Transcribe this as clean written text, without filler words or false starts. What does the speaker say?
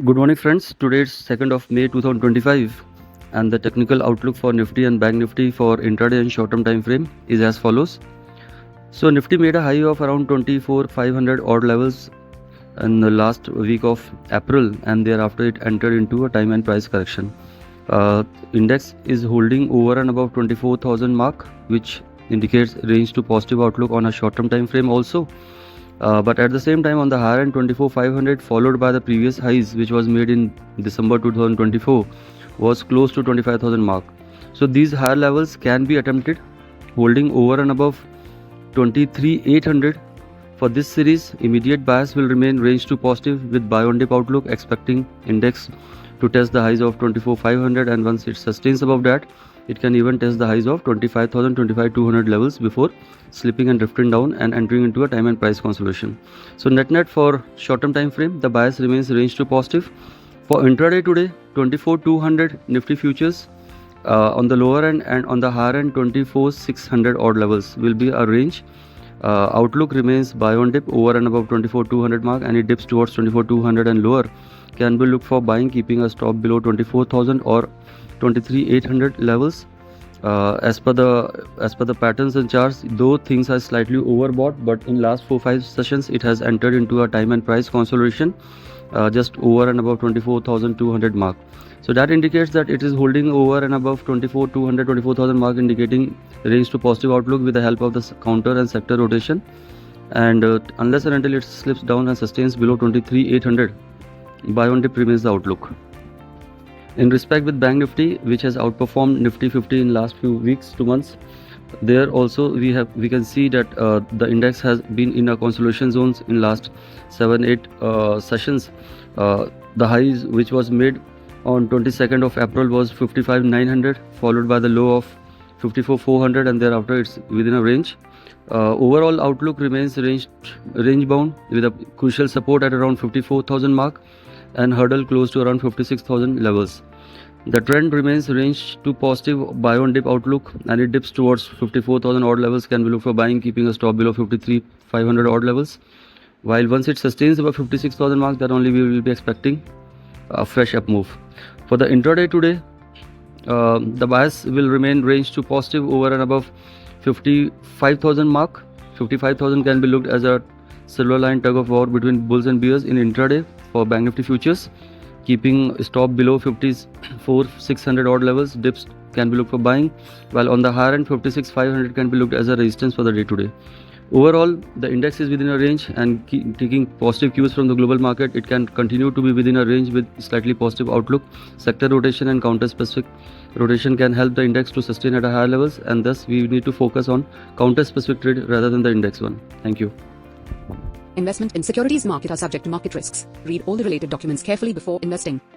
Good morning friends, today is 2nd of May 2025 and the technical outlook for Nifty and Bank Nifty for intraday and short-term time frame is as follows. So Nifty made a high of around 24,500 odd levels in the last week of April and thereafter it entered into a time and price correction. Index is holding over and above 24,000 mark, which indicates range to positive outlook on a short-term time frame also. But at the same time on the higher end 24,500 followed by the previous highs which was made in December 2024 was close to 25,000 mark. So these higher levels can be attempted holding over and above 23,800. For this series, immediate bias will remain range to positive with buy on dip outlook, expecting index to test the highs of 24,500, and once it sustains above that, it can even test the highs of 25,000, 25,200 levels before slipping and drifting down and entering into a time and price consolidation. So net for short-term time frame, the bias remains range to positive. For intraday today, 24,200 Nifty futures on the lower end and on the higher end 24,600 odd levels will be a range. Outlook remains buy on dip over and above 24,200 mark, and it dips towards 24,200 and lower can be looked for buying, keeping a stop below 24,000 or 23,800 levels. As per the patterns and charts, though things are slightly overbought, but in last 4-5 sessions it has entered into a time and price consolidation just over and above 24,200 mark. So that indicates that it is holding over and above 24,200, 24,000 mark, indicating range to positive outlook with the help of the counter and sector rotation. And unless and until it slips down and sustains below 23,800, buy on dip remains the outlook. In respect with Bank Nifty, which has outperformed Nifty 50 in last few weeks to months, there also we can see that the index has been in a consolidation zones in last 7-8 sessions. The highs which was made on 22nd of April was 55,900, followed by the low of 54,400, and thereafter it's within a range. Overall outlook remains range bound with a crucial support at around 54,000 mark and hurdle close to around 56,000 levels. The trend remains range to positive buy on dip outlook, and it dips towards 54,000 odd levels can be looked for buying, keeping a stop below 53,500 odd levels. While once it sustains above 56,000 mark, then only we will be expecting a fresh up move. For the intraday today, the bias will remain range to positive over and above 55,000 mark. 55,000 can be looked as a silver line tug of war between bulls and bears in intraday for Bank Nifty futures, keeping stop below 54,600 odd levels. Dips can be looked for buying, while on the higher end 56,500 can be looked as a resistance for the day today. Overall, the index is within a range, and taking positive cues from the global market, it can continue to be within a range with slightly positive outlook. Sector rotation and counter specific rotation can help the index to sustain at a higher levels, and thus we need to focus on counter specific trade rather than the index one. Thank you. Investment in securities market are subject to market risks. Read all the related documents carefully before investing.